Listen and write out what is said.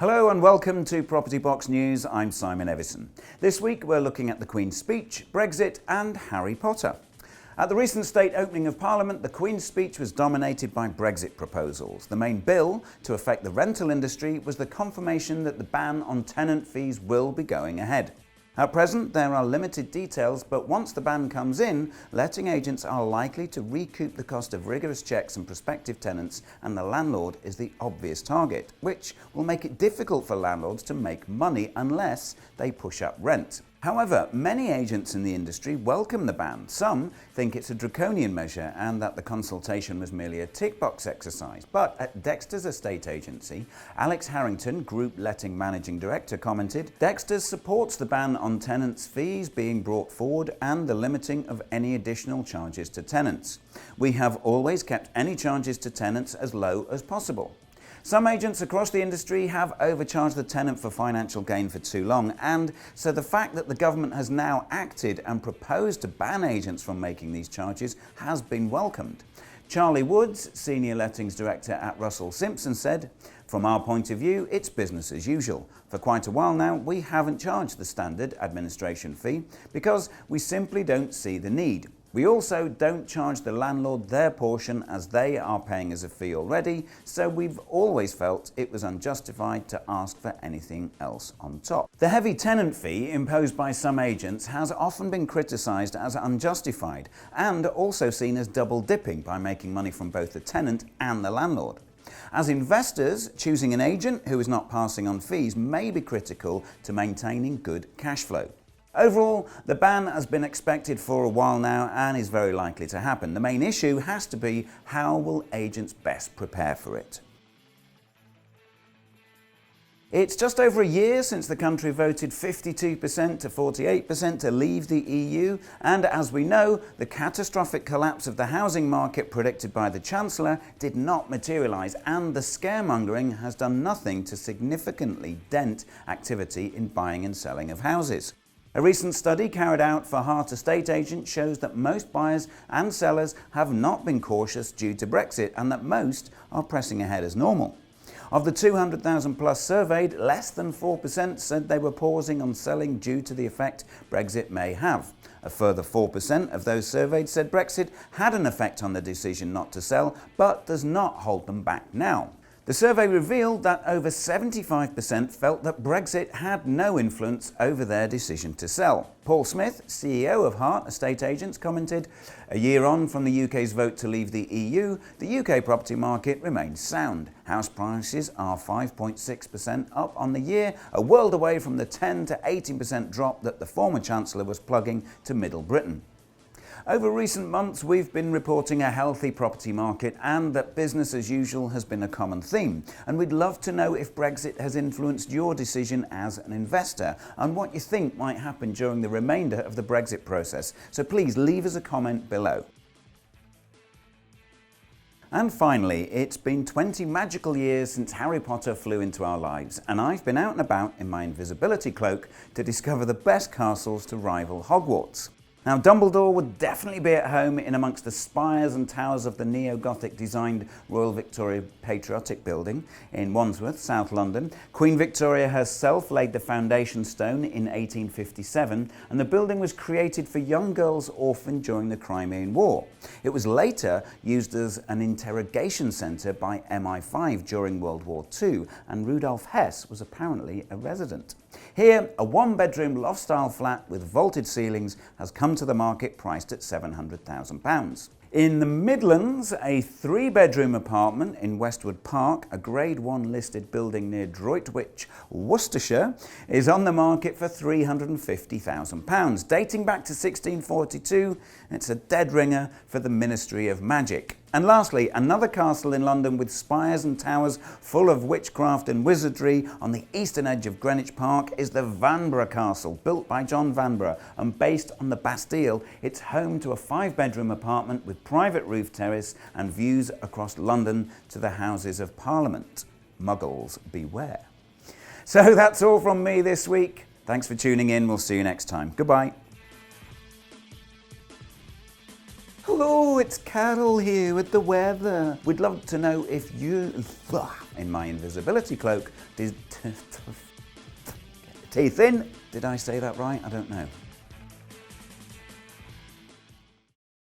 Hello and welcome to Property Box News. I'm Simon Evison. This week we're looking at the Queen's Speech, Brexit and Harry Potter. At the recent state opening of Parliament, the Queen's Speech was dominated by Brexit proposals. The main bill to affect the rental industry was the confirmation that the ban on tenant fees will be going ahead. At present, there are limited details, but once the ban comes in, letting agents are likely to recoup the cost of rigorous checks and prospective tenants, and the landlord is the obvious target, which will make it difficult for landlords to make money unless they push up rent. However, many agents in the industry welcome the ban. Some think it's a draconian measure and that the consultation was merely a tick box exercise. But at Dexter's estate agency, Alex Harrington, Group Letting Managing Director, commented, "Dexter's supports the ban on tenants' fees being brought forward and the limiting of any additional charges to tenants. We have always kept any charges to tenants as low as possible. Some agents across the industry have overcharged the tenant for financial gain for too long, and so the fact that the government has now acted and proposed to ban agents from making these charges has been welcomed." Charlie Woods, Senior Lettings Director at Russell Simpson, said, "From our point of view, it's business as usual. For quite a while now, we haven't charged the standard administration fee because we simply don't see the need. We also don't charge the landlord their portion as they are paying as a fee already, so we've always felt it was unjustified to ask for anything else on top." The heavy tenant fee imposed by some agents has often been criticised as unjustified and also seen as double dipping by making money from both the tenant and the landlord. As investors, choosing an agent who is not passing on fees may be critical to maintaining good cash flow. Overall, the ban has been expected for a while now and is very likely to happen. The main issue has to be how will agents best prepare for it. It's just over a year since the country voted 52% to 48% to leave the EU, and as we know, the catastrophic collapse of the housing market predicted by the Chancellor did not materialise, and the scaremongering has done nothing to significantly dent activity in buying and selling of houses. A recent study carried out for Hart estate agents shows that most buyers and sellers have not been cautious due to Brexit and that most are pressing ahead as normal. Of the 200,000 plus surveyed, less than 4% said they were pausing on selling due to the effect Brexit may have. A further 4% of those surveyed said Brexit had an effect on the decision not to sell, but does not hold them back now. The survey revealed that over 75% felt that Brexit had no influence over their decision to sell. Paul Smith, CEO of Hart Estate Agents, commented, "A year on from the UK's vote to leave the EU, the UK property market remains sound. House prices are 5.6% up on the year, a world away from the 10 to 18% drop that the former Chancellor was plugging to Middle Britain." Over recent months, we've been reporting a healthy property market and that business as usual has been a common theme. And we'd love to know if Brexit has influenced your decision as an investor and what you think might happen during the remainder of the Brexit process. So please leave us a comment below. And finally, it's been 20 magical years since Harry Potter flew into our lives, and I've been out and about in my invisibility cloak to discover the best castles to rival Hogwarts. Now, Dumbledore would definitely be at home in amongst the spires and towers of the neo-Gothic designed Royal Victoria Patriotic Building in Wandsworth, South London. Queen Victoria herself laid the foundation stone in 1857, and the building was created for young girls orphaned during the Crimean War. It was later used as an interrogation centre by MI5 during World War II, and Rudolf Hess was apparently a resident. Here, a one-bedroom loft-style flat with vaulted ceilings has come to the market priced at £700,000. In the Midlands, a 3-bedroom apartment in Westwood Park, a Grade 1 listed building near Droitwich, Worcestershire, is on the market for £350,000. Dating back to 1642, it's a dead ringer for the Ministry of Magic. And lastly, another castle in London with spires and towers full of witchcraft and wizardry on the eastern edge of Greenwich Park is the Vanbrugh Castle, built by John Vanbrugh and based on the Bastille. It's home to a 5-bedroom apartment with private roof terrace and views across London to the Houses of Parliament. Muggles beware. So that's all from me this week. Thanks for tuning in. We'll see you next time. Goodbye. Hello, it's Carol here with the weather. We'd love to know if you, in my invisibility cloak, did get the teeth in. Did I say that right? I don't know.